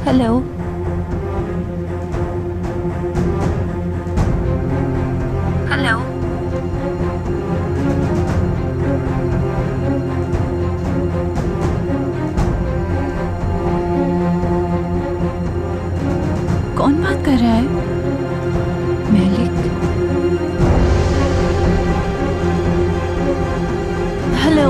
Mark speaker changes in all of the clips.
Speaker 1: Hello. Hello. कौन बात कर रहा है? मलिक। हेलो।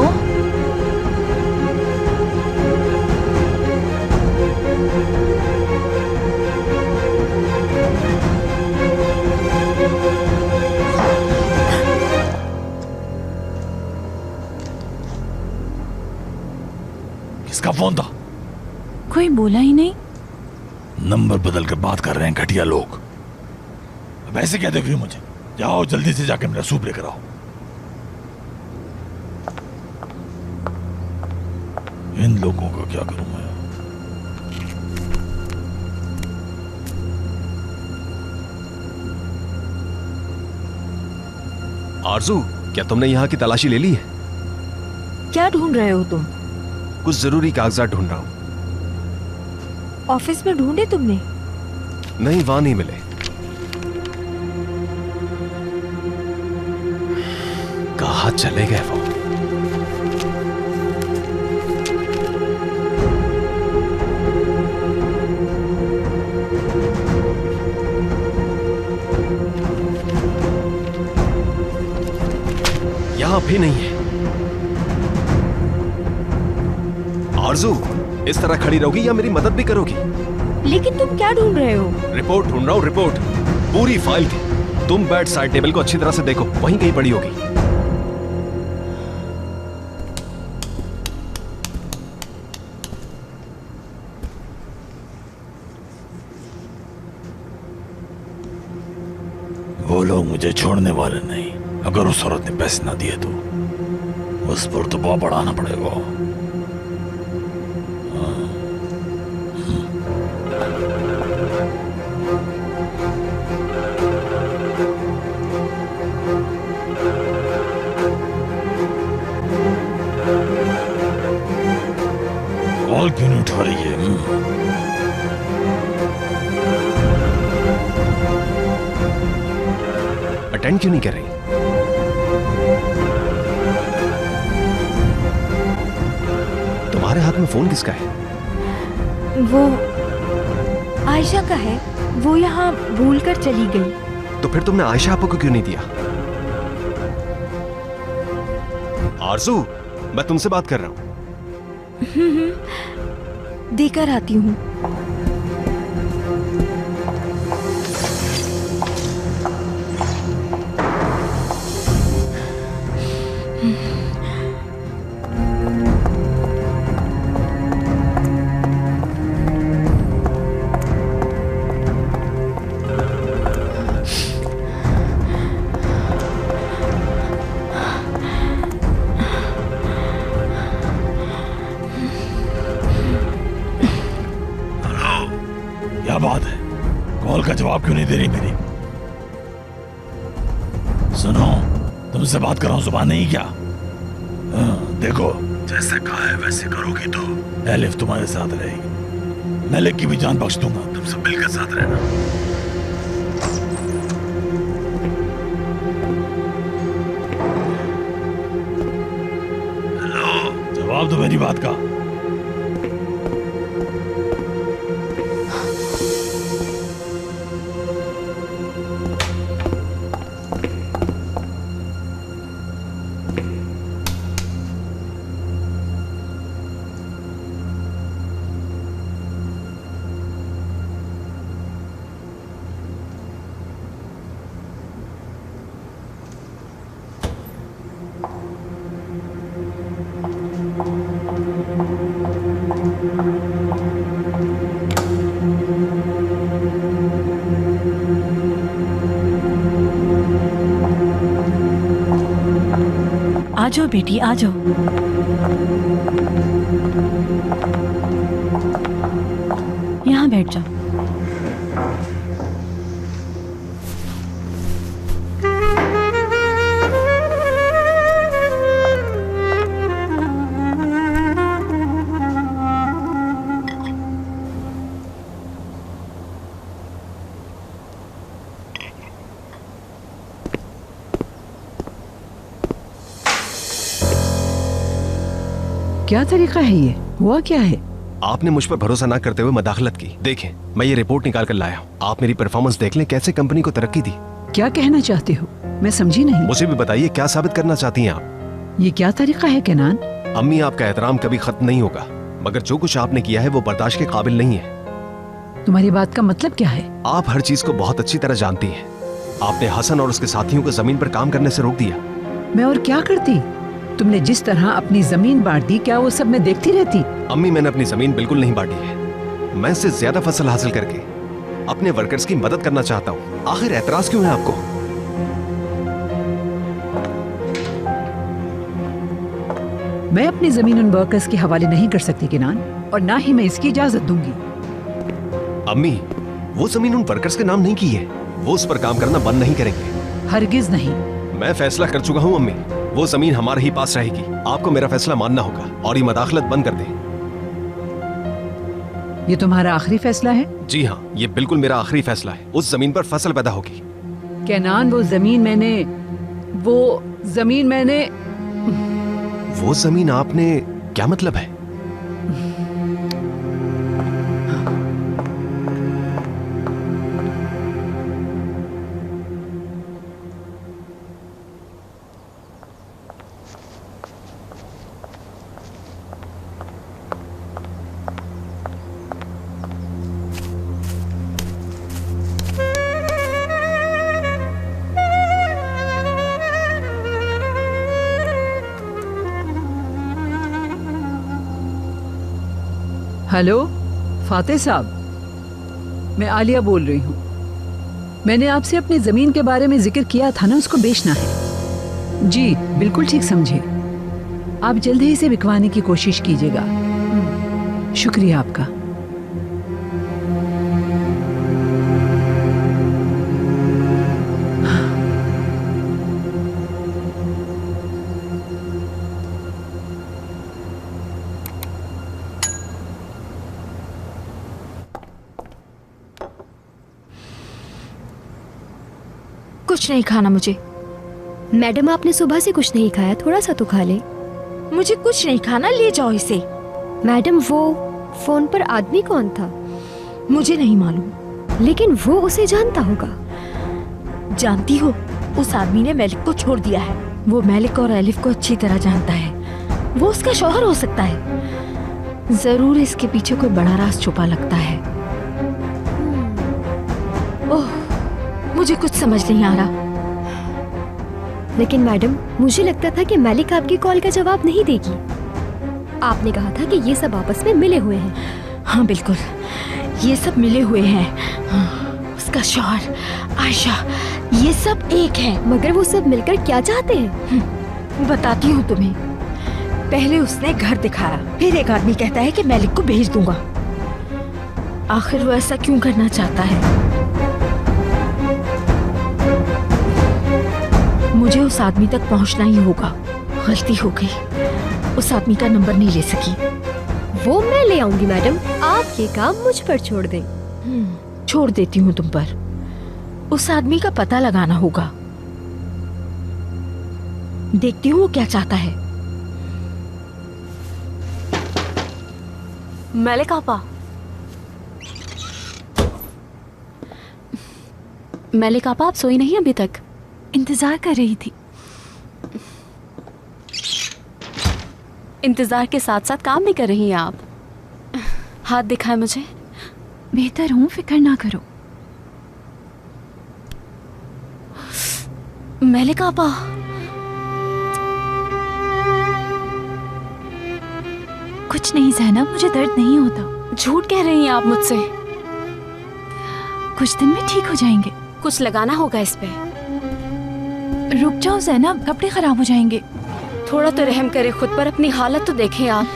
Speaker 2: किसका फोन था?
Speaker 1: कोई बोला ही नहीं।
Speaker 2: नंबर बदल कर बात कर रहे हैं घटिया लोग। अब ऐसे क्या देख रही हो मुझे? जाओ जल्दी से जाके मेरा सूप लेकर आओ। इन लोगों का क्या करूं मैं?
Speaker 3: आरजू, क्या तुमने यहाँ की तलाशी ले ली है?
Speaker 4: क्या ढूंढ रहे हो तुम?
Speaker 3: कुछ जरूरी कागजात ढूंढ रहा हूँ।
Speaker 4: ऑफिस में ढूंढे तुमने?
Speaker 3: नहीं, वहां नहीं मिले। कहाँ चले गए वो? यहाँ भी नहीं है। आरजू, इस तरह खड़ी रहोगी या मेरी मदद भी करोगी?
Speaker 4: लेकिन तुम क्या ढूंढ रहे हो?
Speaker 3: रिपोर्ट ढूंढ रहा हूँ, रिपोर्ट पूरी फाइल की। तुम बेड साइड टेबल को अच्छी तरह से देखो, वहीं कहीं पड़ी होगी।
Speaker 2: वो लोग मुझे छोड़ने वाले नहीं। अगर उस औरत ने पैसे ना दिए तो उस पर तो बहुत बढ़ाना पड़ेगा। कॉल क्यों नहीं उठा रही है?
Speaker 3: अटेंड क्यों नहीं कर रही? तुम्हारे हाथ में फोन किसका है?
Speaker 4: वो आयशा का है। वो यहाँ भूलकर चली गई।
Speaker 3: तो फिर तुमने आयशा आपको को क्यों नहीं दिया? आरजू, मैं तुमसे बात कर रहा हूं।
Speaker 4: देकर आती हूँ।
Speaker 2: क्या बात है? कॉल का जवाब क्यों नहीं दे रही मेरी? सुनो, तुमसे बात कर रहा हूं, जुबान नहीं क्या? देखो, जैसे कहा है वैसे करोगी तो एलिफ तुम्हारे साथ रहेगी। मलिक की भी जान बख्श दूंगा, तुम सब मिलकर साथ रहना। हेलो, जवाब दो मेरी बात का।
Speaker 1: आ जाओ बेटी, आ जाओ। यहाँ बैठ जाओ।
Speaker 5: क्या तरीका है ये? हुआ क्या है?
Speaker 3: आपने मुझ पर भरोसा ना करते हुए मदाखलत की। देखें, मैं ये रिपोर्ट निकाल कर लाया हूँ। आप मेरी परफॉर्मेंस देख लें, कैसे कंपनी को तरक्की दी।
Speaker 5: क्या कहना चाहते हो? मैं समझी नहीं।
Speaker 3: मुझे भी बताइए, क्या साबित करना चाहती हैं आप?
Speaker 5: ये क्या तरीका है केनान?
Speaker 3: अम्मी, आपका एहतराम कभी खत्म नहीं होगा, मगर जो कुछ आपने किया है वो बर्दाश्त के काबिल नहीं है।
Speaker 5: तुम्हारी बात का मतलब क्या है?
Speaker 3: आप हर चीज को बहुत अच्छी तरह जानती हैं। आपने हसन और उसके साथियों को जमीन पर काम करने से रोक दिया।
Speaker 5: मैं और क्या करती? तुमने जिस तरह अपनी जमीन बांट दी, क्या वो सब मैं देखती रहती?
Speaker 3: अम्मी, मैंने अपनी जमीन बिल्कुल नहीं बांटी है। मैं इससे ज्यादा फसल हासिल करके अपने वर्कर्स की मदद करना चाहता हूँ। आखिर एतराज क्यों है आपको?
Speaker 5: मैं अपनी जमीन उन वर्कर्स के हवाले नहीं कर सकती केनान, और ना ही मैं इसकी इजाजत दूंगी।
Speaker 3: अम्मी, वो जमीन उन वर्कर्स के नाम नहीं की है। वो उस पर काम करना बंद नहीं करेंगे।
Speaker 5: हरगिज नहीं।
Speaker 3: मैं फैसला कर चुका हूँ अम्मी, वो जमीन हमारे ही पास रहेगी। आपको मेरा फैसला मानना होगा और ये मदाखलत बंद कर दें।
Speaker 5: ये तुम्हारा आखिरी फैसला है?
Speaker 3: जी हाँ, ये बिल्कुल मेरा आखिरी फैसला है। उस जमीन पर फसल पैदा होगी।
Speaker 5: केनान, वो जमीन
Speaker 3: आपने क्या मतलब है?
Speaker 5: हेलो फाते साहब, मैं आलिया बोल रही हूँ। मैंने आपसे अपनी जमीन के बारे में जिक्र किया था ना, उसको बेचना है। जी बिल्कुल ठीक समझे। आप जल्द ही इसे बिकवाने की कोशिश कीजिएगा। शुक्रिया आपका।
Speaker 4: कुछ नहीं खाना मुझे।
Speaker 6: मैडम, आपने सुबह से कुछ नहीं खाया, थोड़ा सा तो खा ले।
Speaker 4: मुझे कुछ नहीं खाना, ले जाओ इसे।
Speaker 6: मैडम, वो फोन पर आदमी कौन था?
Speaker 4: मुझे नहीं मालूम।
Speaker 6: लेकिन वो उसे जानता होगा।
Speaker 4: जानती हो, उस आदमी ने मलिक को छोड़ दिया है। वो मलिक और एलिफ को अच्छी तरह जानता है। वो उसका शौहर हो सकता है। जरूर इसके पीछे कोई बड़ा राज छुपा लगता है। ओह, मुझे कुछ समझ नहीं आ रहा।
Speaker 6: लेकिन मैडम, मुझे लगता था कि मलिक आपकी कॉल का जवाब नहीं देगी। आपने कहा था कि ये सब आपस में मिले हुए हैं।
Speaker 4: हाँ बिल्कुल, ये सब मिले हुए हैं। उसका शौहर, आयशा, ये सब एक है।
Speaker 6: मगर वो सब मिलकर क्या चाहते हैं?
Speaker 4: बताती हूँ तुम्हें। पहले उसने घर दिखाया, फिर एक आदमी कहता है कि मलिक को भेज दूंगा। आखिर वो ऐसा क्यों करना चाहता है? मुझे उस आदमी तक पहुंचना ही होगा। गलती हो गई, उस आदमी का नंबर नहीं ले सकी।
Speaker 6: वो मैं ले आऊंगी मैडम, आप ये काम मुझ पर छोड़ दें।
Speaker 4: छोड़ देती हूँ तुम पर। उस आदमी का पता लगाना होगा। देखती हूँ वो क्या चाहता है।
Speaker 1: मलिक आपा, मलिक आपा, आप सोई नहीं अभी तक?
Speaker 4: इंतजार कर रही थी।
Speaker 1: इंतजार के साथ साथ काम भी कर रही हैं आप। हाथ दिखाएं मुझे।
Speaker 4: बेहतर हूँ, फिक्र ना करो।
Speaker 1: मलिक आपा,
Speaker 4: कुछ नहीं ज़ैनब, मुझे दर्द नहीं होता।
Speaker 1: झूठ कह रही हैं आप मुझसे।
Speaker 4: कुछ दिन में ठीक हो जाएंगे।
Speaker 1: कुछ लगाना होगा इस पे।
Speaker 4: रुक जाओ ज़ैनब, कपड़े खराब हो जाएंगे।
Speaker 1: थोड़ा तो रहम करे खुद पर, अपनी हालत तो देखें आप।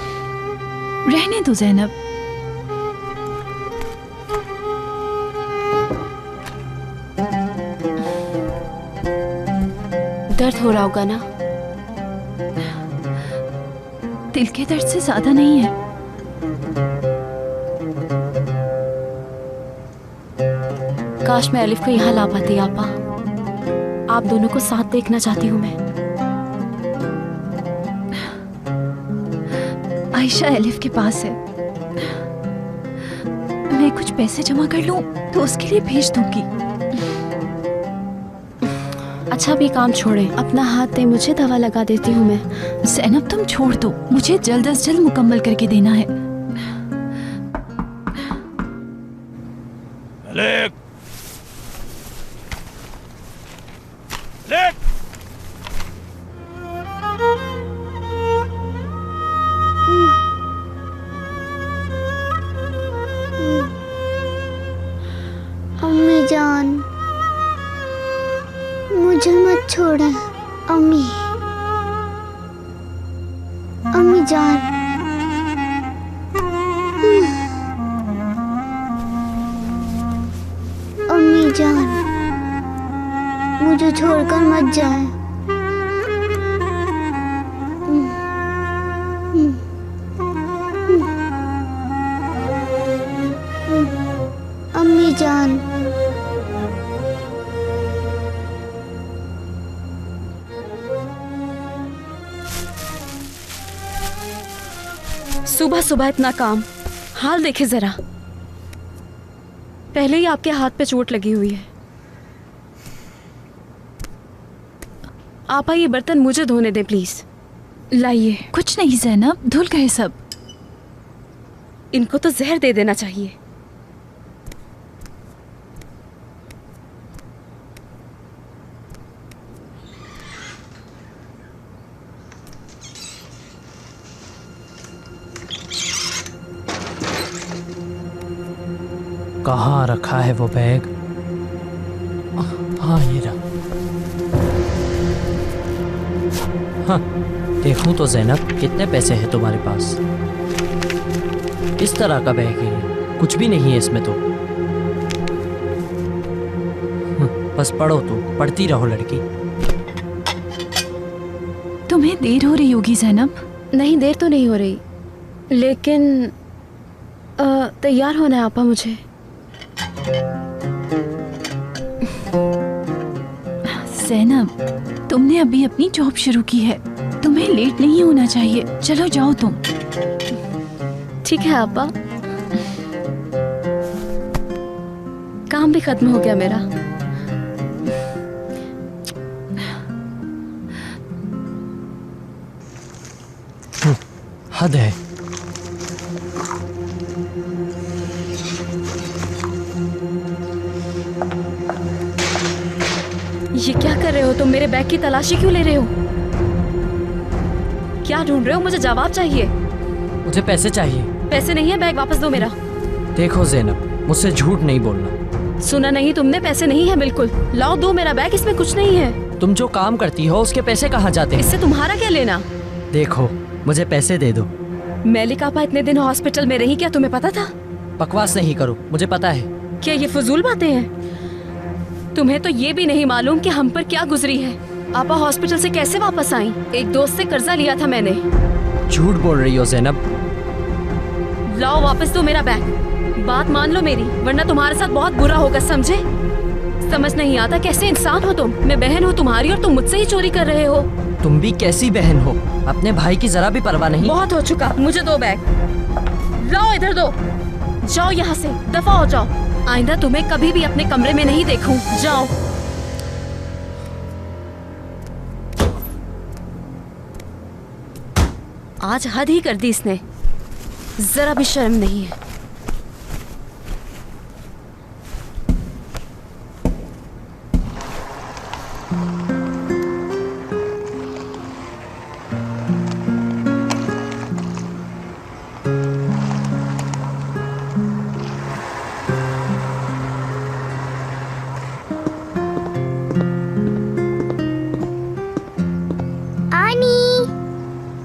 Speaker 4: रहने दो ज़ैनब।
Speaker 1: दर्द हो रहा होगा ना?
Speaker 4: दिल के दर्द से ज्यादा नहीं है।
Speaker 1: काश मैं एलिफ को यहाँ ला पाती आपा। आप दोनों को साथ देखना चाहती हूँ मैं।
Speaker 4: आयशा एलिफ के पास है। मैं कुछ पैसे जमा कर लूं तो उसके लिए भेज दूंगी।
Speaker 1: अच्छा अभी काम छोड़े, अपना हाथ दे मुझे, दवा लगा देती हूँ मैं।
Speaker 4: ज़ैनब तुम छोड़ दो, मुझे जल्द अज जल्द मुकम्मल करके देना है।
Speaker 2: लेक लेक
Speaker 7: अम्मी जान, मुझे मत छोड़ें। अम्मी, अम्मी जान। अम्मी जान, मुझे छोड़कर मत जाएं। अम्मी जान।
Speaker 1: सुबह सुबह इतना काम, हाल देखे जरा। पहले ही आपके हाथ पे चोट लगी हुई है। आपा ये बर्तन मुझे धोने दें प्लीज। लाइए।
Speaker 4: कुछ नहीं ज़ैनब, धुल गए सब।
Speaker 1: इनको तो जहर दे देना चाहिए।
Speaker 8: कहाँ रखा है वो बैग? हाँ ये रहा। हाँ देखूं तो ज़ैनब, कितने पैसे हैं तुम्हारे पास? इस तरह का बैग है, कुछ भी नहीं है इसमें तो। बस पढ़ो, तो पढ़ती रहो लड़की।
Speaker 4: तुम्हें देर हो रही होगी ज़ैनब।
Speaker 1: नहीं देर तो नहीं हो रही, लेकिन तैयार होना है आपा मुझे।
Speaker 4: ज़ैनब, तुमने अभी अपनी जॉब शुरू की है, तुम्हें लेट नहीं होना चाहिए। चलो जाओ तुम।
Speaker 1: ठीक है आपा, काम भी खत्म हो गया मेरा।
Speaker 8: हद है।
Speaker 1: ये क्या कर रहे हो तुम? मेरे बैग की तलाशी क्यों ले रहे हो? क्या ढूंढ रहे हो? मुझे जवाब चाहिए।
Speaker 8: मुझे पैसे चाहिए।
Speaker 1: पैसे नहीं है, बैग वापस दो मेरा।
Speaker 8: देखो ज़ैनब, मुझसे झूठ नहीं बोलना।
Speaker 1: सुना नहीं तुमने? पैसे नहीं है बिल्कुल। लाओ, दो मेरा बैग, इसमें कुछ नहीं है।
Speaker 8: तुम जो काम करती हो उसके पैसे कहाँ जाते हैं?
Speaker 1: इससे तुम्हारा क्या लेना?
Speaker 8: देखो, मुझे पैसे दे दो।
Speaker 1: मैलिक आपा इतने दिन हॉस्पिटल में रही, क्या तुम्हें पता था?
Speaker 8: बकवास नहीं करो, मुझे पता है।
Speaker 1: क्या ये फजूल बातें हैं? तुम्हें तो ये भी नहीं मालूम कि हम पर क्या गुजरी है। आपा हॉस्पिटल से कैसे वापस आई? एक दोस्त से कर्जा लिया था मैंने।
Speaker 8: झूठ बोल रही हो ज़ैनब।
Speaker 1: लाओ वापस दो मेरा बैग। बात मान लो मेरी, वरना तुम्हारे साथ बहुत बुरा होगा, समझे? समझ नहीं आता कैसे इंसान हो तुम। मैं बहन हूँ तुम्हारी और तुम मुझसे ही चोरी कर रहे हो।
Speaker 8: तुम भी कैसी बहन हो, अपने भाई की जरा भी परवाह नहीं।
Speaker 1: बहुत हो चुका, मुझे दो बैग। लाओ इधर दो। जाओ यहाँ से, दफा हो जाओ। आइंदा तुम्हें कभी भी अपने कमरे में नहीं देखूं। जाओ। आज हद ही कर दी इसने, जरा भी शर्म नहीं है।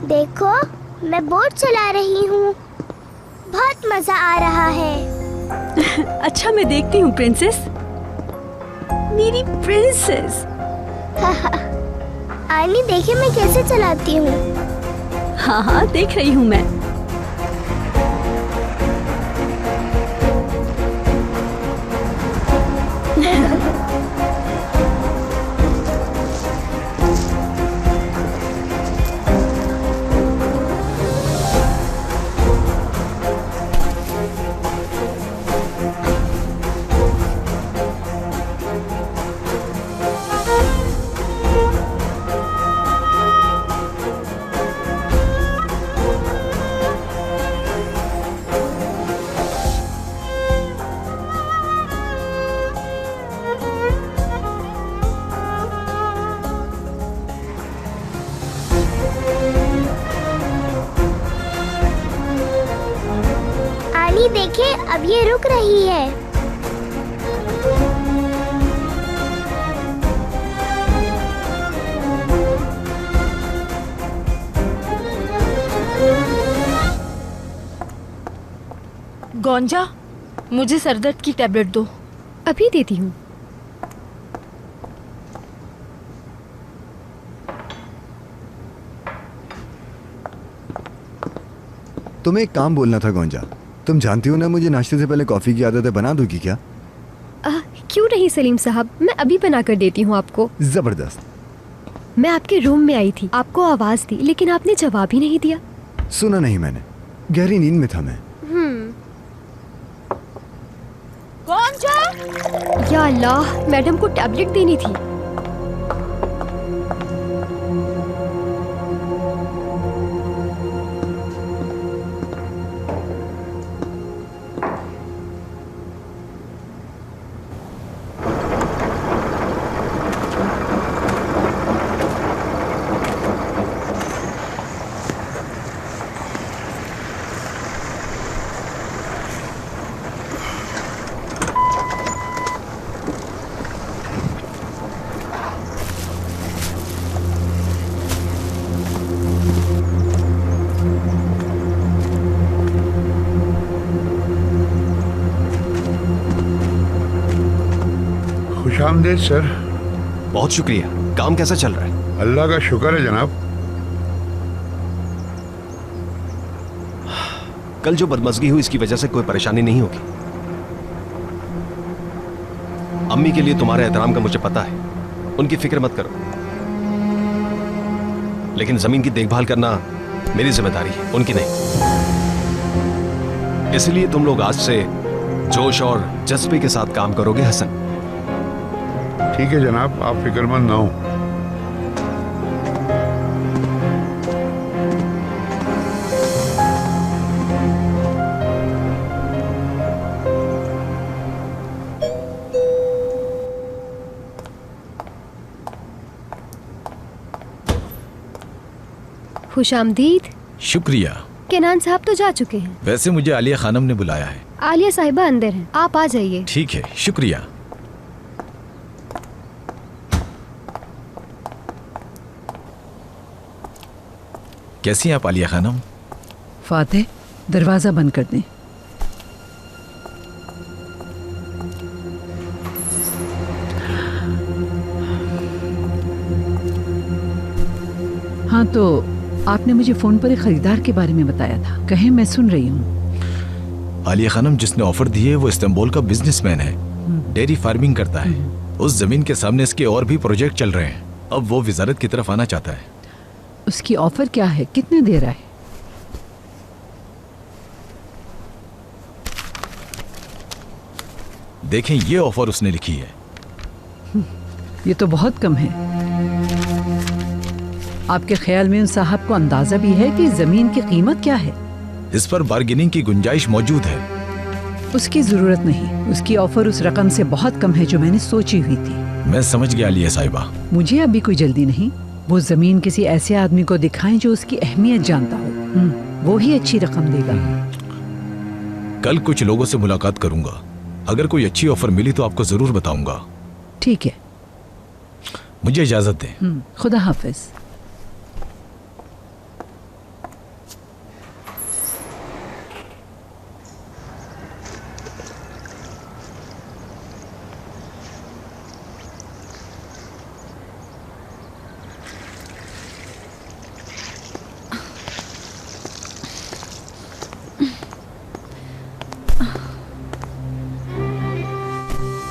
Speaker 7: देखो, मैं बोट चला रही हूँ, बहुत मजा आ रहा है।
Speaker 4: अच्छा मैं देखती हूँ प्रिंसेस, मेरी प्रिंसेस।
Speaker 7: आनी देखिए मैं कैसे चलाती हूँ।
Speaker 4: हाँ हाँ देख रही हूँ मैं।
Speaker 7: आनी देखे, अब ये रुक रही है।
Speaker 4: गोंजा, मुझे सरदर्द की टैबलेट दो।
Speaker 6: अभी देती हूँ।
Speaker 9: तुम्हें एक काम बोलना था गोंजा। तुम जानती हो ना मुझे नाश्ते से पहले कॉफी की आदत है, बना दोगी क्या?
Speaker 6: क्यों नहीं सलीम साहब, मैं अभी बना कर देती हूँ आपको।
Speaker 9: जबरदस्त।
Speaker 6: मैं आपके रूम में आई थी, आपको आवाज दी, लेकिन आपने जवाब ही नहीं दिया।
Speaker 9: सुना नहीं मैंने, गहरी नींद में था मैं।
Speaker 4: गोंजा!
Speaker 6: या अल्लाह, मैडम को टैबलेट देनी थी।
Speaker 10: खुशामदीद सर।
Speaker 3: बहुत शुक्रिया। काम कैसा चल रहा है?
Speaker 10: अल्लाह का शुक्र है जनाब।
Speaker 3: कल जो बदमज़गी हुई इसकी वजह से कोई परेशानी नहीं होगी। अम्मी के लिए तुम्हारे एहतराम का मुझे पता है, उनकी फिक्र मत करो। लेकिन जमीन की देखभाल करना मेरी जिम्मेदारी है, उनकी नहीं। इसलिए तुम लोग आज से जोश और जज्बे के साथ काम करोगे हसन।
Speaker 10: ठीक है जनाब, आप फिक्रमंद ना हो।
Speaker 6: खुशामदीद।
Speaker 2: शुक्रिया।
Speaker 6: केनान साहब तो जा चुके हैं।
Speaker 2: वैसे मुझे आलिया खानम ने बुलाया है।
Speaker 6: आलिया साहिबा अंदर हैं, आप आ जाइए।
Speaker 2: ठीक है, शुक्रिया। कैसी हैं आप आलिया खानम?
Speaker 5: फातेह, दरवाजा बंद कर दें। हाँ, तो आपने मुझे फोन पर एक खरीदार के बारे में बताया था, कहें, मैं सुन रही हूँ।
Speaker 2: आलिया खानम, जिसने ऑफर दी है वो इस्तांबुल का बिजनेसमैन है, डेयरी फार्मिंग करता है। उस जमीन के सामने इसके और भी प्रोजेक्ट चल रहे हैं। अब वो वजारत की तरफ आना चाहता है।
Speaker 5: उसकी ऑफर क्या है, कितने दे रहा है?
Speaker 2: देखें, ये ऑफर उसने लिखी है।
Speaker 5: ये तो बहुत कम है। आपके ख्याल में उन साहब को अंदाजा भी है कि जमीन की कीमत क्या है?
Speaker 2: इस पर बार्गेनिंग की गुंजाइश मौजूद है।
Speaker 5: उसकी जरूरत नहीं, उसकी ऑफर उस रकम से बहुत कम है जो मैंने सोची हुई थी।
Speaker 2: मैं समझ गया आलिया साहिबा।
Speaker 5: मुझे अभी कोई जल्दी नहीं। वो जमीन किसी ऐसे आदमी को दिखाएं जो उसकी अहमियत जानता हो। वो ही अच्छी रकम देगा।
Speaker 2: कल कुछ लोगों से मुलाकात करूंगा। अगर कोई अच्छी ऑफर मिली तो आपको जरूर बताऊंगा।
Speaker 5: ठीक है,
Speaker 2: मुझे इजाजत दें।
Speaker 5: खुदा हाफिज।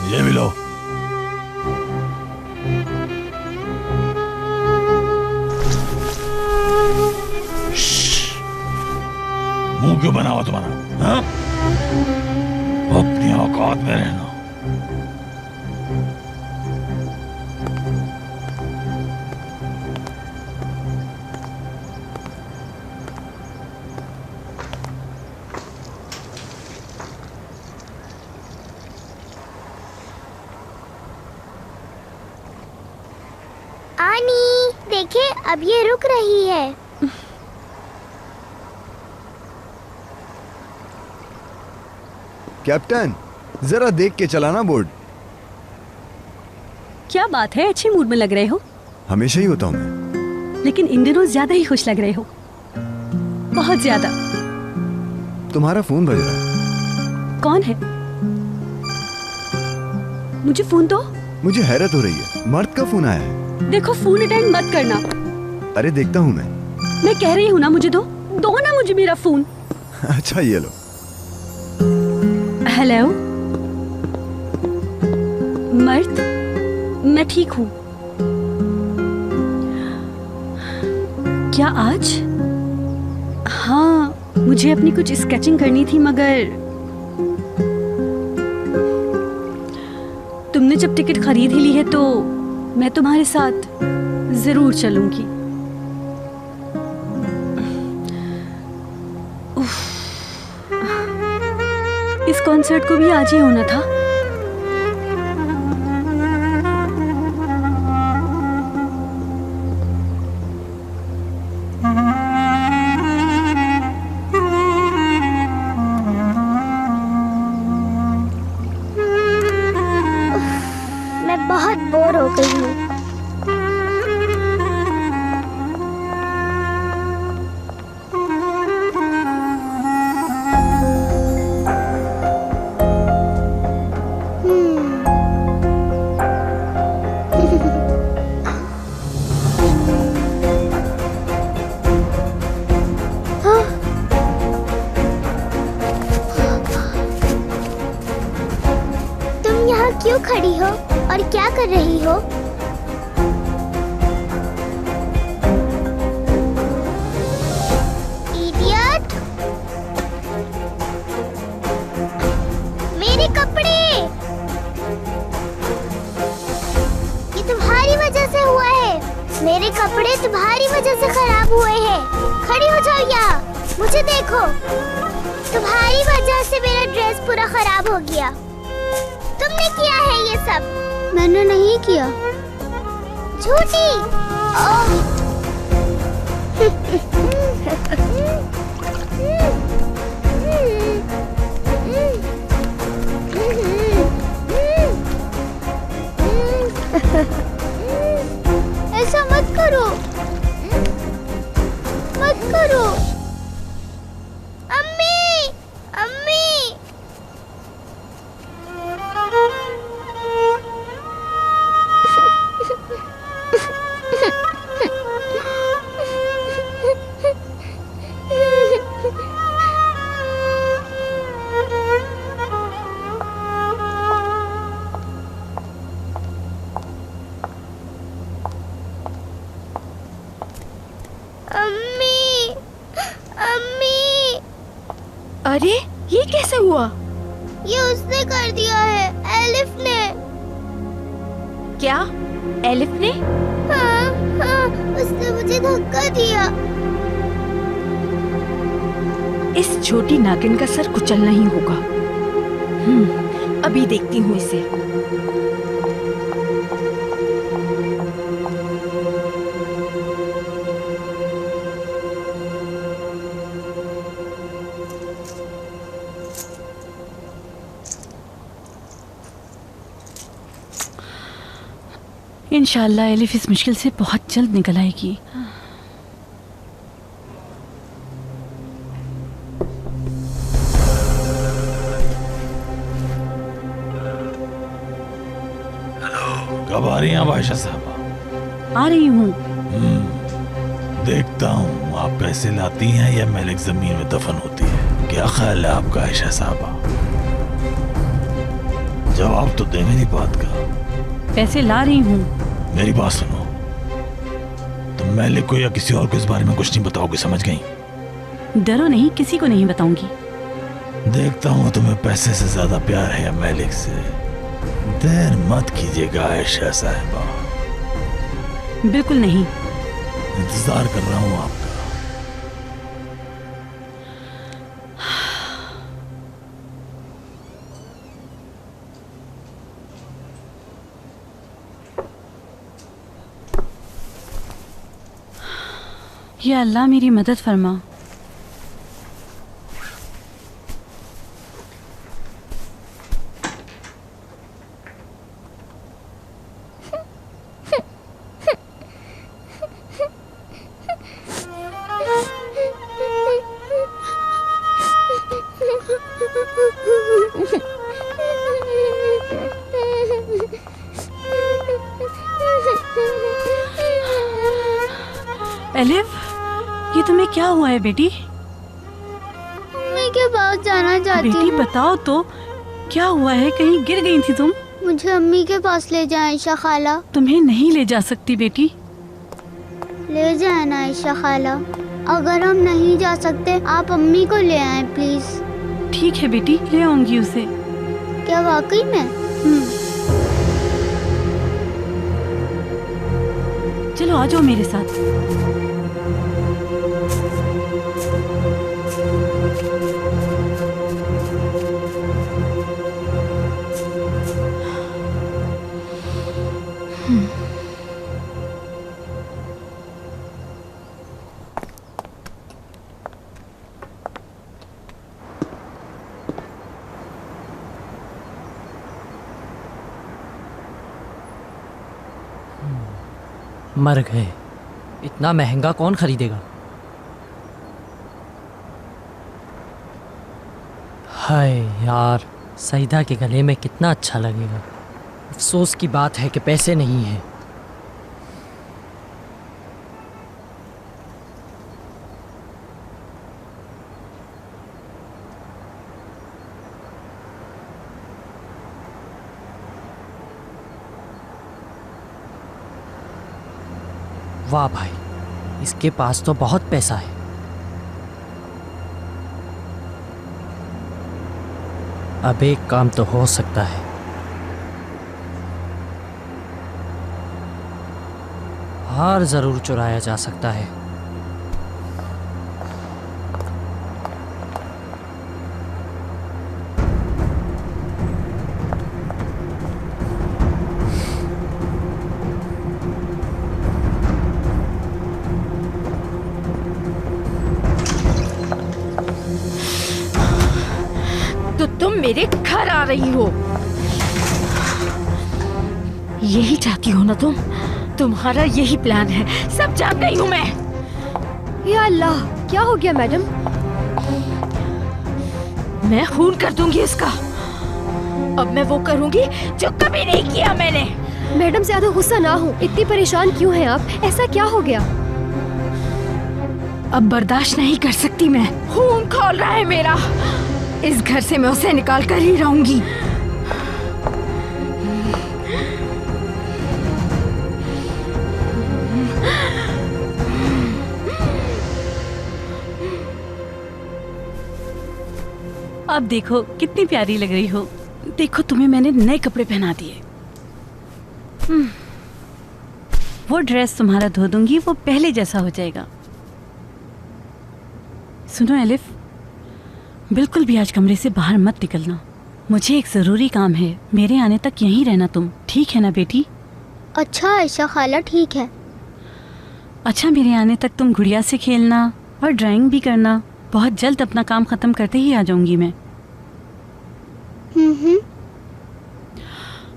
Speaker 2: ये भी लो। मुंह क्यों बना हुआ तुम्हारा? हाँ? अपनी औकात में रहना।
Speaker 7: आनी देखे, अब ये रुक रही है।
Speaker 9: कैप्टन, जरा देख के चलाना बोर्ड।
Speaker 11: क्या बात है, अच्छे मूड में लग रहे हो।
Speaker 9: हमेशा ही होता हूँ मैं।
Speaker 11: लेकिन इन दिनों ज्यादा ही खुश लग रहे हो, बहुत ज्यादा।
Speaker 9: तुम्हारा फोन बज रहा है।
Speaker 11: कौन है? मुझे फोन दो।
Speaker 9: मुझे हैरत हो रही है, मर्द का फोन आया है।
Speaker 11: देखो, फोन अटेंड मत करना।
Speaker 9: अरे देखता हूँ
Speaker 11: मैं कह रही हूँ ना, मुझे दो ना मुझे मेरा फोन।
Speaker 9: अच्छा ये लो।
Speaker 11: हेलो मर्द, मैं ठीक हूँ। क्या आज? हाँ, मुझे अपनी कुछ स्केचिंग करनी थी, मगर तुमने जब टिकट खरीद ही ली है तो मैं तुम्हारे साथ जरूर चलूंगी। इस कॉन्सर्ट को भी आज ही होना था।
Speaker 7: मैं बहुत बोर हो गई हूँ। तुम यहाँ क्यों खड़ी हो और क्या कर रही हो? इडियट! मेरे कपड़े! ये तुम्हारी वजह से हुआ है। मेरे कपड़े तुम्हारी वजह से खराब हुए हैं। खड़ी हो जाओ यहाँ, मुझे देखो। तुम्हारी वजह से मेरा ड्रेस पूरा खराब हो गया। तुमने किया है ये सब। मैंने नहीं किया। झूठी। ऐसा मत करो, मत करो। अम्मी, अम्मी। अम्मी, अम्मी।
Speaker 4: अरे ये कैसे हुआ?
Speaker 7: ये उसने कर दिया है, एलिफ ने।
Speaker 4: क्या? एलिफ ने?
Speaker 7: हाँ, हाँ, उसने मुझे धक्का दिया।
Speaker 4: इस छोटी नागिन का सर कुचलना ही होगा। अभी देखती हूँ इसे।
Speaker 11: इंशाल्लाह एलिफ इस मुश्किल से बहुत जल्द निकल आएगी।
Speaker 2: कब आ रही हैं आप आयशा साहबा?
Speaker 11: आ रही हूँ।
Speaker 2: देखता हूँ आप पैसे लाती हैं या मैलिक जमीन में दफन होती है। क्या ख्याल है आपका आयशा साहबा? जवाब तो दे मेरी बात का।
Speaker 11: पैसे ला रही हूँ।
Speaker 2: मेरी बात सुनो, तुम मैलिक को या किसी और को इस बारे में कुछ नहीं बताओगे, समझ गई?
Speaker 11: डरो नहीं, किसी को नहीं बताऊंगी।
Speaker 2: देखता हूँ तुम्हें पैसे से ज्यादा प्यार है या मैलिक से। देर मत कीजिएगा आयशा साहबा।
Speaker 11: बिल्कुल नहीं।
Speaker 2: इंतजार कर रहा हूँ आपका।
Speaker 11: या अल्लाह मेरी मदद फरमा। क्या हुआ है बेटी?
Speaker 7: मम्मी के पास जाना चाहती
Speaker 11: बेटी
Speaker 7: हूँ।
Speaker 11: बताओ तो क्या हुआ है? कहीं गिर गई थी तुम?
Speaker 7: मुझे अम्मी के पास ले जाए आयशा खाला।
Speaker 11: तुम्हें नहीं ले जा सकती बेटी।
Speaker 7: ले जाए ना आयशा खाला। अगर हम नहीं जा सकते आप अम्मी को ले आए प्लीज।
Speaker 11: ठीक है बेटी, ले आऊंगी उसे।
Speaker 7: क्या वाकई में?
Speaker 11: चलो आ जाओ मेरे साथ।
Speaker 8: मर गए। इतना महंगा कौन खरीदेगा? हाय यार, सईदा के गले में कितना अच्छा लगेगा। अफसोस की बात है कि पैसे नहीं हैं। वाह भाई, इसके पास तो बहुत पैसा है। अब एक काम तो हो सकता है। हार जरूर चुराया जा सकता है।
Speaker 4: तो तुम मेरे घर आ रही हो, यही चाहती हो ना तुम? तुम्हारा यही प्लान है, सब जान गई हूँ मैं।
Speaker 6: या अल्लाह, क्या हो गया मैडम?
Speaker 4: मैं खून कर दूंगी इसका। अब मैं वो करूंगी जो कभी नहीं किया मैंने।
Speaker 6: मैडम ज्यादा गुस्सा ना हो, इतनी परेशान क्यों हैं आप? ऐसा क्या हो गया?
Speaker 4: अब बर्दाश्त नहीं कर सकती मैं। खून खौल रहा है मेरा। इस घर से मैं उसे निकाल कर ही रहूंगी।
Speaker 11: अब देखो कितनी प्यारी लग रही हो। देखो तुम्हें मैंने नए कपड़े पहना दिए। वो ड्रेस तुम्हारा धो दूंगी, वो पहले जैसा हो जाएगा। सुनो एलिफ, बिल्कुल भी आज कमरे से बाहर मत निकलना। मुझे एक ज़रूरी काम है। मेरे आने तक यहीं रहना तुम, ठीक है ना बेटी?
Speaker 7: अच्छा आयशा खाला, ठीक है।
Speaker 11: अच्छा, मेरे आने तक तुम गुड़िया से खेलना और ड्राइंग भी करना। बहुत जल्द अपना काम ख़त्म करते ही आ जाऊंगी मैं।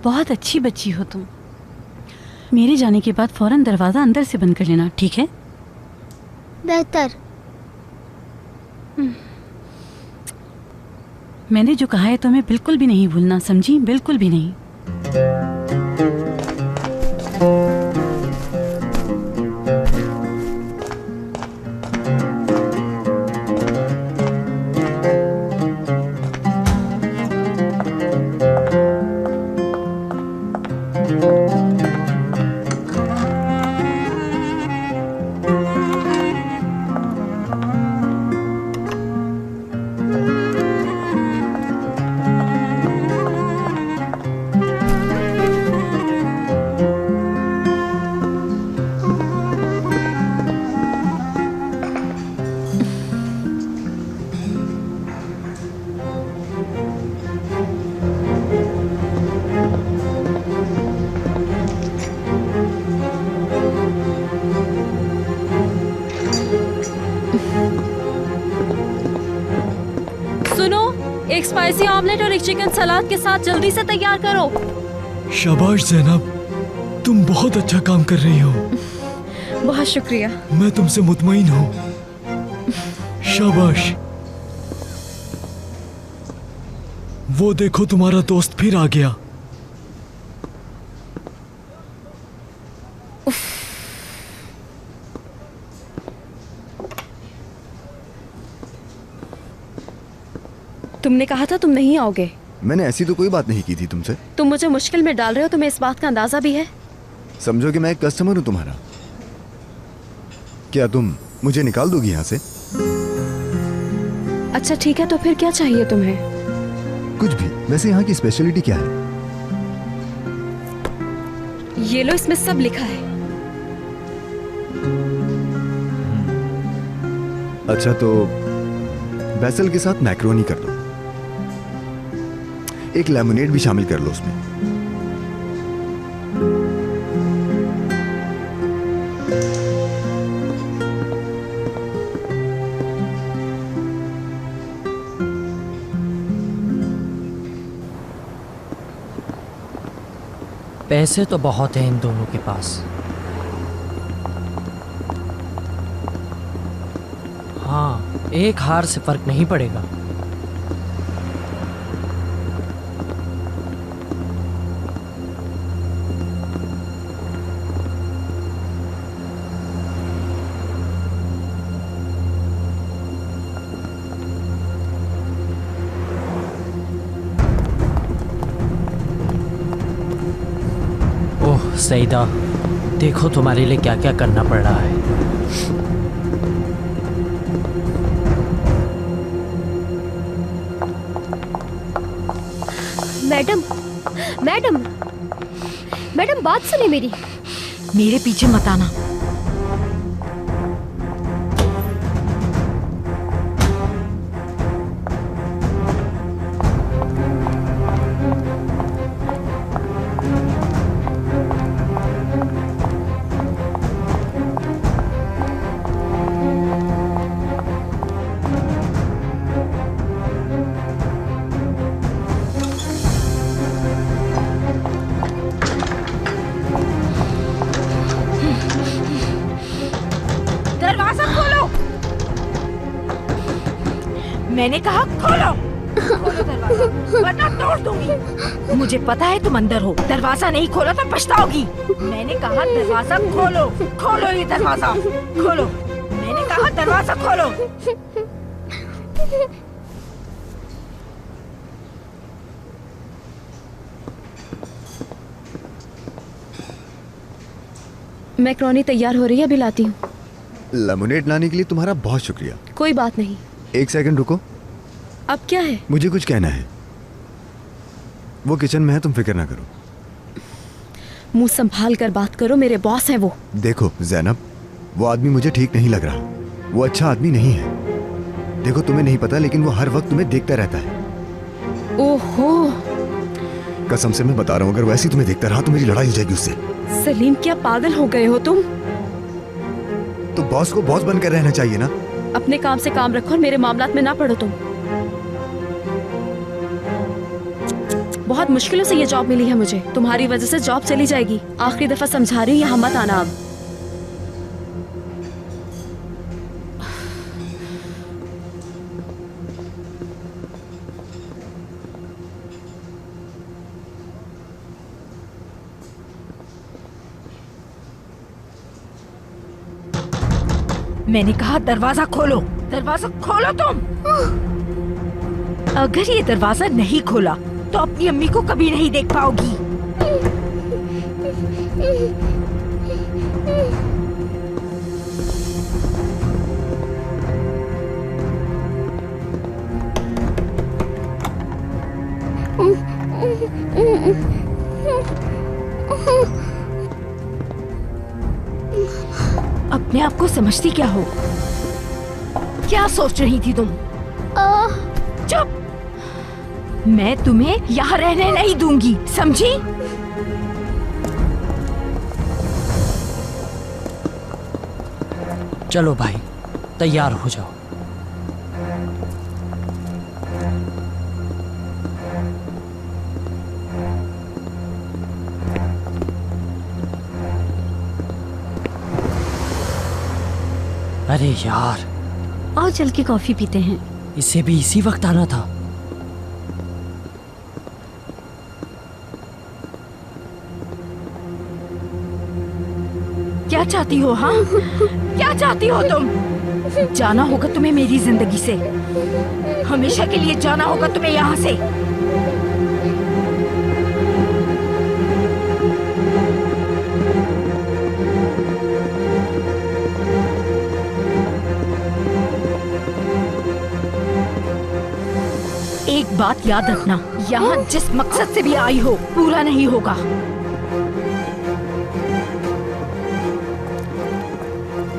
Speaker 11: बहुत अच्छी बच्ची हो तुम। मेरे जाने के बाद फौरन दरवाज़ा अंदर से बंद कर लेना, ठीक है?
Speaker 7: बेहतर।
Speaker 11: मैंने जो कहा है तुम्हें बिल्कुल भी नहीं भूलना, समझी? बिल्कुल भी नहीं।
Speaker 1: एक स्पाइसी ऑमलेट और एक चिकन सलाद के साथ जल्दी से तैयार करो।
Speaker 12: शाबाश ज़ैनब, तुम बहुत अच्छा काम कर रही हो।
Speaker 1: बहुत शुक्रिया।
Speaker 12: मैं तुमसे मुतमईन हूँ। शाबाश। वो देखो तुम्हारा दोस्त फिर आ गया।
Speaker 1: तुमने कहा था तुम नहीं आओगे।
Speaker 9: मैंने ऐसी तो कोई बात नहीं की थी तुमसे।
Speaker 1: तुम मुझे मुश्किल में डाल रहे हो, तुम्हें इस बात का अंदाजा भी है?
Speaker 9: समझो कि मैं एक कस्टमर हूँ तुम्हारा। क्या तुम मुझे निकाल दोगी यहाँ से?
Speaker 1: अच्छा ठीक है, तो फिर क्या चाहिए तुम्हें?
Speaker 9: कुछ भी। वैसे यहाँ की स्पेशलिटी क्या है?
Speaker 1: ये लो, इसमें सब लिखा है।
Speaker 9: अच्छा तो बेसल के साथ मैक्रोनी कर दो। एक लेमोनेड भी शामिल कर लो उसमें।
Speaker 8: पैसे तो बहुत हैं इन दोनों के पास। हाँ, एक हार से फर्क नहीं पड़ेगा। ओह सईदा, देखो तुम्हारे लिए क्या क्या करना पड़ रहा है।
Speaker 6: मैडम मैडम मैडम, बात सुनिए मेरी।
Speaker 4: मेरे पीछे मत आना। दरवाजा खोलो। मैंने कहा खोलो। खोलो दरवाजा, वरना तोड़ दूंगी। मुझे पता है तुम अंदर हो। दरवाजा नहीं खोला तो पछताओगी। मैंने कहा दरवाजा खोलो। खोलो ये दरवाजा, खोलो। मैंने कहा दरवाजा खोलो।
Speaker 1: मैक्रोनी तैयार हो रही है, अभी लाती हूँ।
Speaker 9: लेमोनेड लाने के लिए तुम्हारा बहुत शुक्रिया।
Speaker 1: कोई बात नहीं।
Speaker 9: एक सेकंड रुको।
Speaker 1: अब क्या है?
Speaker 9: मुझे कुछ कहना है। वो किचन में है, तुम फिक्र ना करो।
Speaker 1: मुंह संभाल कर बात करो, मेरे बॉस हैं वो।
Speaker 9: देखो जैनब, वो आदमी मुझे ठीक नहीं लग रहा। वो अच्छा आदमी नहीं है। देखो तुम्हें नहीं पता, लेकिन वो हर वक्त तुम्हें देखता रहता है।
Speaker 1: ओहो,
Speaker 9: कसम से मैं बता रहा हूँ, अगर वैसे ही तुम्हें देखता रहा तो मेरी लड़ाई हो जाएगी उससे।
Speaker 1: सलीम क्या पागल हो गए हो तुम?
Speaker 9: तो बॉस को बॉस बनकर रहना चाहिए ना।
Speaker 1: अपने काम से काम रखो और मेरे मामलात में ना पड़ो तुम। बहुत मुश्किलों से ये जॉब मिली है मुझे। तुम्हारी वजह से जॉब चली जाएगी। आखिरी दफा समझा रही हूँ, यहाँ मत आना अब।
Speaker 4: मैंने कहा दरवाजा खोलो। दरवाजा खोलो तुम। अगर ये दरवाजा नहीं खोला तो अपनी अम्मी को कभी नहीं देख पाओगी। अपने आप को समझती क्या हो? क्या सोच रही थी तुम? चुप। मैं तुम्हें यहाँ रहने नहीं दूंगी, समझी?
Speaker 8: चलो भाई, तैयार हो जाओ। अरे यार,
Speaker 11: आओ चल के कॉफी पीते हैं।
Speaker 8: इसे भी इसी वक्त आना था।
Speaker 4: क्या चाहती हो? हाँ, क्या चाहती हो तुम? जाना होगा तुम्हें मेरी जिंदगी से, हमेशा के लिए जाना होगा तुम्हें यहाँ से। एक बात याद रखना, यहाँ जिस मकसद से भी आई हो पूरा नहीं होगा।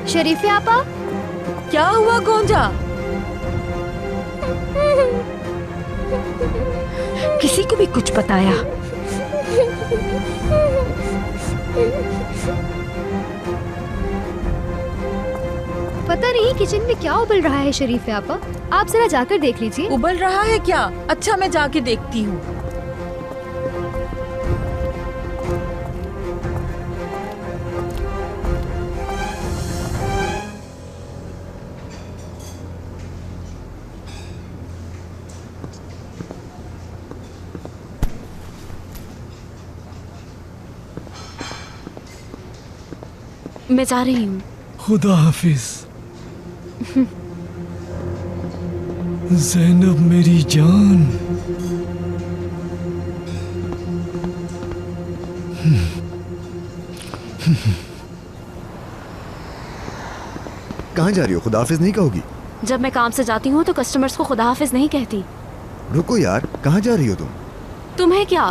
Speaker 6: शरीफे आपा,
Speaker 4: क्या हुआ गोंजा? किसी को भी कुछ बताया?
Speaker 6: पता नहीं किचन में क्या उबल रहा है शरीफे आपा, आप जरा जाकर देख लीजिए।
Speaker 4: उबल रहा है क्या? अच्छा, मैं जाके देखती हूँ।
Speaker 1: मैं जा रही हूँ।
Speaker 12: खुदा हाफिज। ज़ैनब मेरी जान।
Speaker 9: कहाँ जा रही हो? खुदा हाफिज नहीं कहोगी?
Speaker 1: जब मैं काम से जाती हूँ तो कस्टमर्स को खुदा हाफिज नहीं कहती।
Speaker 9: रुको यार, कहाँ जा रही हो तुम?
Speaker 1: तुम्हें क्या?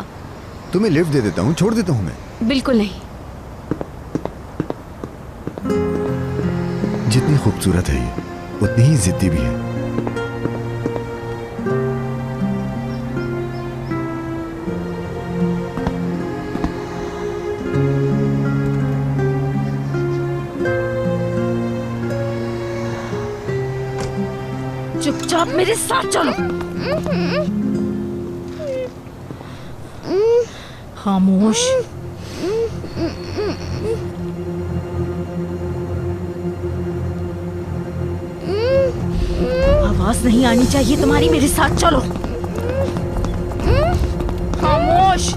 Speaker 9: तुम्हें लिफ्ट दे देता हूँ, छोड़ देता हूँ मैं।
Speaker 1: बिल्कुल नहीं।
Speaker 9: जितनी खूबसूरत है ये, उतनी ही जिद्दी भी है।
Speaker 4: चुपचाप मेरे साथ चलो। खामोश। आवाज नहीं आनी चाहिए तुम्हारी, मेरे साथ चलो। खामोश।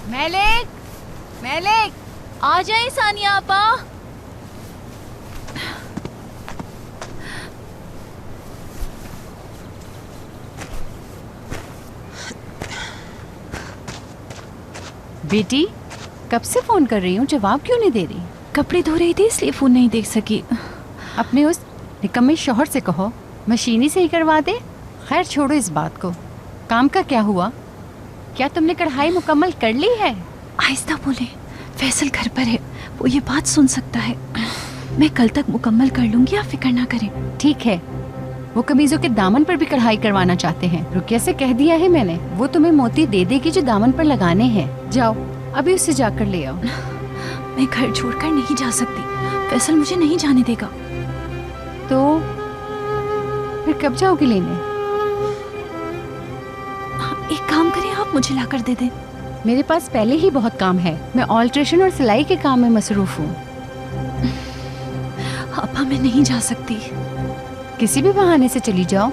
Speaker 13: मेलिक, मेलिक, आ जाए सानिया आपा। बेटी, कब से फोन कर रही हूँ, जवाब क्यों नहीं दे रही?
Speaker 11: कपड़े धो रही थी इसलिए फोन नहीं देख सकी।
Speaker 13: अपने उस निकम्मे शौहर से कहो मशीन ही सही करवा दे। खैर छोड़ो इस बात को, काम का क्या हुआ? क्या तुमने कढ़ाई मुकम्मल कर ली है?
Speaker 11: आहिस्ता बोले, फैसल घर पर है, वो ये बात सुन सकता है। मैं कल तक मुकम्मल कर लूंगी, आप फिक्र ना करें।
Speaker 13: ठीक है, वो कमीजों के दामन पर भी कढ़ाई करवाना चाहते हैं। रुकिया से कह दिया है मैंने, वो तुम्हें मोती दे देगी जो दामन पर लगाने हैं। जाओ अभी उससे जाकर ले आओ।
Speaker 11: मैं घर छोड़कर नहीं जा सकती, फैसल मुझे नहीं जाने देगा।
Speaker 13: तो फिर कब जाओगी लेने?
Speaker 11: एक काम करें, आप मुझे लाकर दे दें।
Speaker 13: मेरे पास पहले ही बहुत काम है, मैं ऑल्ट्रेशन और सिलाई के काम में मसरूफ हूँ।
Speaker 11: आपा मैं नहीं जा सकती।
Speaker 13: किसी भी बहाने से चली जाओ।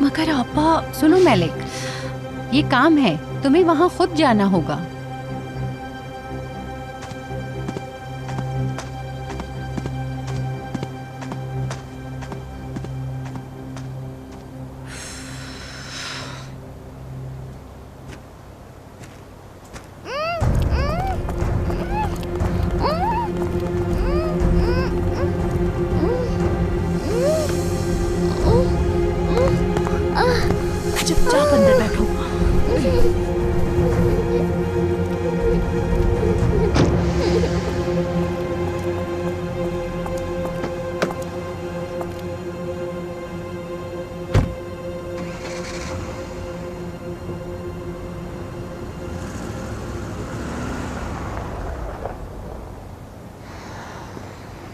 Speaker 11: मगर आपा।
Speaker 13: सुनो मेलिक, ये काम है, तुम्हें वहाँ खुद जाना होगा।
Speaker 4: चुपचाप अंदर बैठो।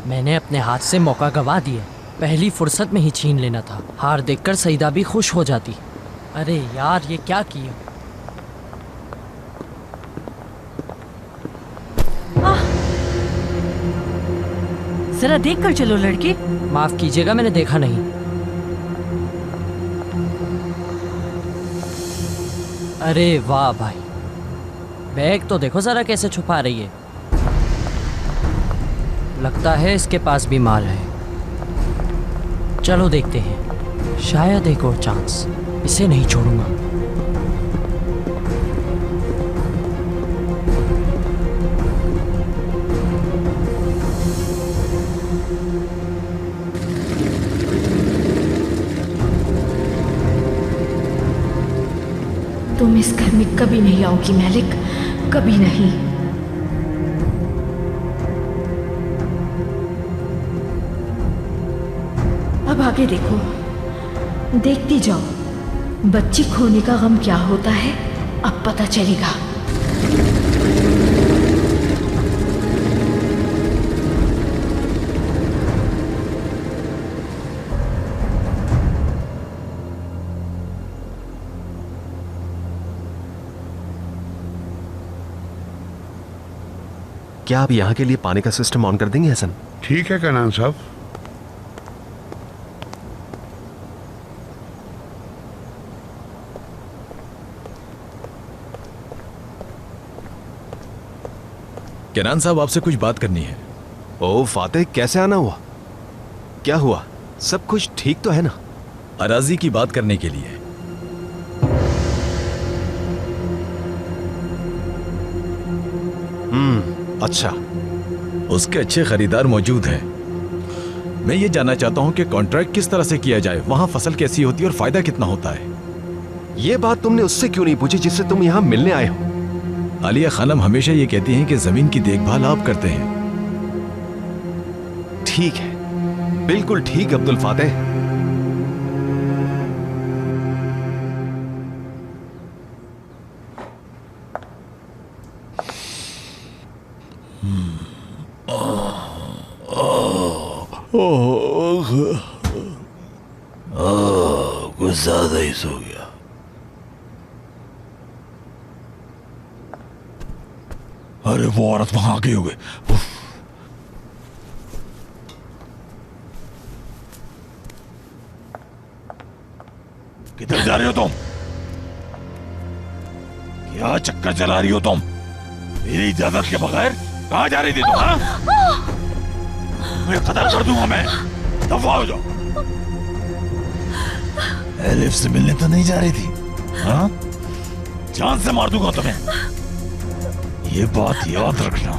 Speaker 8: मैंने अपने हाथ से मौका गवा दिया, पहली फुर्सत में ही छीन लेना था। हार देखकर सईदा भी खुश हो जाती। अरे यार, ये क्या किया?
Speaker 11: जरा देख कर चलो लड़के।
Speaker 8: माफ कीजिएगा, मैंने देखा नहीं। अरे वाह भाई, बैग तो देखो जरा कैसे छुपा रही है। लगता है इसके पास भी माल है। चलो देखते हैं, शायद एक और चांस। इसे नहीं छोड़ूंगा।
Speaker 4: तुम इस घर में कभी नहीं आओगी मैलिक, कभी नहीं। अब आगे देखो, देखती जाओ, बच्ची खोने का गम क्या होता है अब पता चलेगा।
Speaker 3: क्या आप यहाँ के लिए पानी का सिस्टम ऑन कर देंगे हसन?
Speaker 10: ठीक है कनान साहब।
Speaker 2: केनान साहब, आपसे कुछ बात करनी है।
Speaker 3: ओ फातेह, कैसे आना हुआ? क्या हुआ? सब कुछ ठीक तो है ना?
Speaker 2: अराजी की बात करने के लिए।
Speaker 3: अच्छा।
Speaker 2: उसके अच्छे खरीदार मौजूद हैं। मैं ये जानना चाहता हूँ कि कॉन्ट्रैक्ट किस तरह से किया जाए, वहाँ फसल कैसी होती है और फायदा कितना होता है।
Speaker 3: ये बात तुमने उससे क्यों नहीं पूछी जिससे तुम यहाँ मिलने आए हो?
Speaker 2: आलिया खानम हमेशा ये कहती हैं कि जमीन की देखभाल आप करते हैं।
Speaker 3: ठीक है, बिल्कुल ठीक अब्दुल फातेह।
Speaker 2: कुछ ज्यादा ही सो गया। अरे वो औरत वहां आ गई होगी। किधर जा रही हो तुम? क्या चक्कर चला रही हो तुम? मेरी इजाजत के बगैर कहाँ जा रही थी तुम? मैं कत्ल कर दूंगा मैं। दफा हो जाओ। एलिफ से मिलने तो नहीं जा रही थी? हाँ? जान से मार दूंगा तुम्हें। ये बात याद रखना,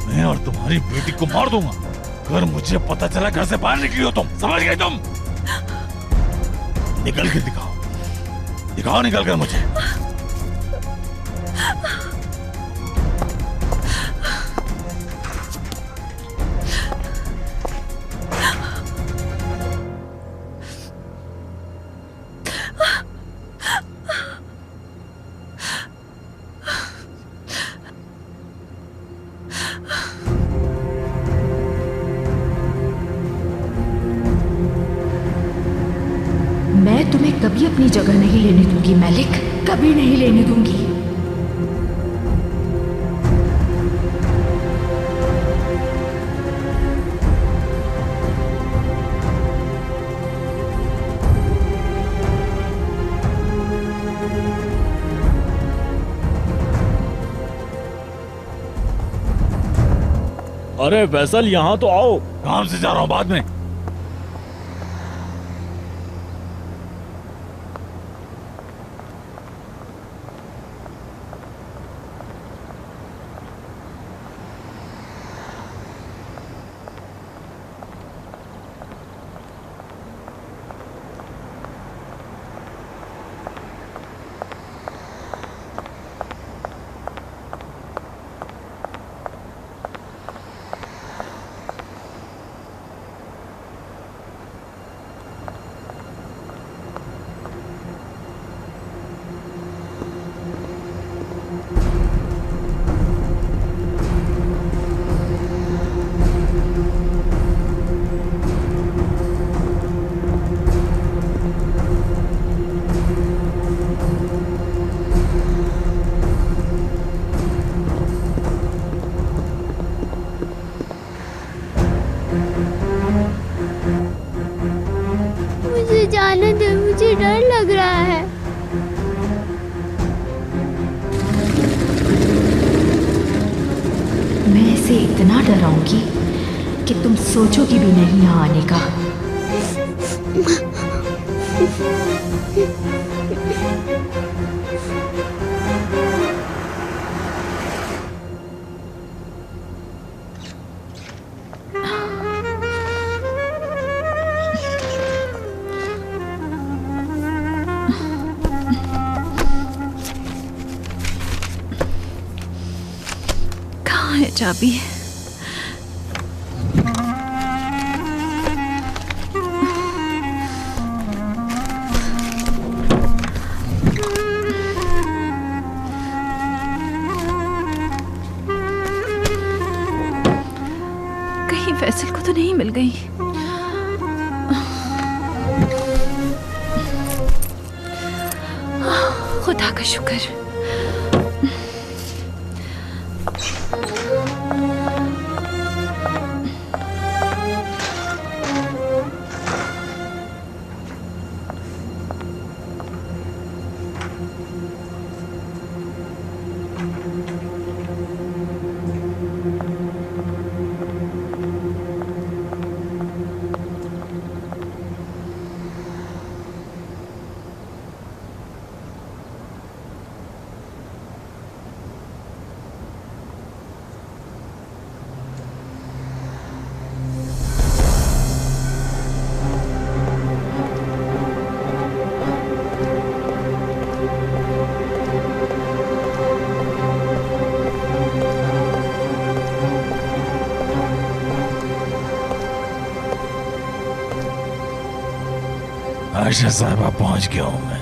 Speaker 2: मैं और तुम्हारी बेटी को मार दूंगा अगर मुझे पता चला घर से बाहर निकली हो तुम। समझ गए तुम? निकल के दिखाओ, दिखाओ निकल कर मुझे।
Speaker 4: मैं तुम्हें कभी अपनी जगह नहीं लेने दूंगी मैलिक, कभी नहीं लेने दूंगी।
Speaker 2: अरे फैसल, यहाँ तो आओ। काम से जा रहा हूँ, बाद में।
Speaker 4: तुमसे इतना डराऊंगी कि तुम सोचोगी भी नहीं यहाँ आने का।
Speaker 11: कहाँ है चाबी? कहीं फैसल को तो नहीं मिल गई। खुदा का शुक्र।
Speaker 2: आयशा साहबा पहुंच गया हूं मैं।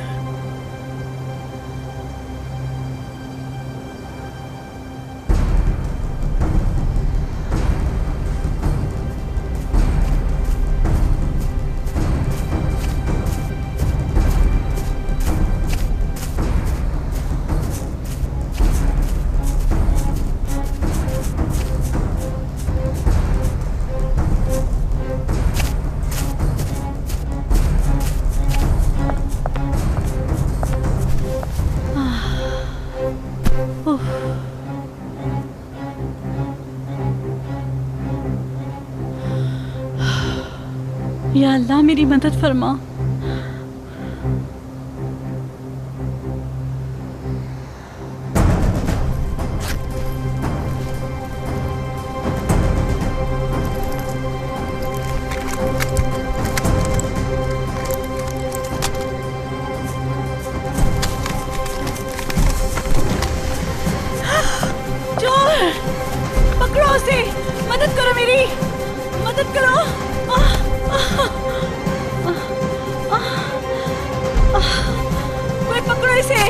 Speaker 11: या अल्लाह मेरी मदद फरमा। चोर पकड़ो उसे, मदद करो मेरी, मदद करो। कोई पकड़ो इसे,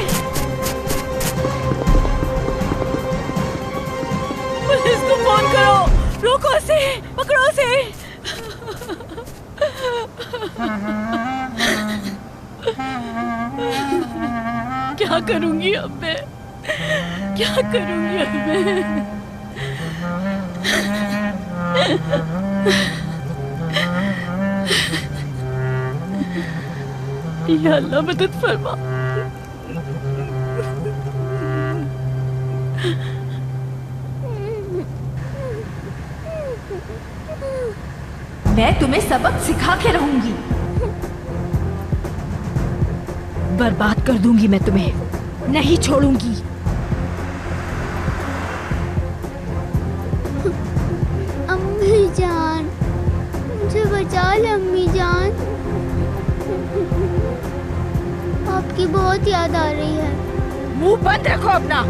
Speaker 11: पुलिस को फोन करो, रोको उसे, पकड़ो उसे। क्या करूंगी अब मैं, क्या करूंगी अब मैं? या अल्लाह मदद फरमा।
Speaker 4: मैं तुम्हें सबक सिखा के रहूंगी। बर्बाद कर दूंगी मैं तुम्हें, नहीं छोड़ूंगी।
Speaker 7: अम्मी जान, मुझे बचा लो अम्मी जान। आपकी बहुत याद आ रही है।
Speaker 4: मुंह बंद रखो अपना।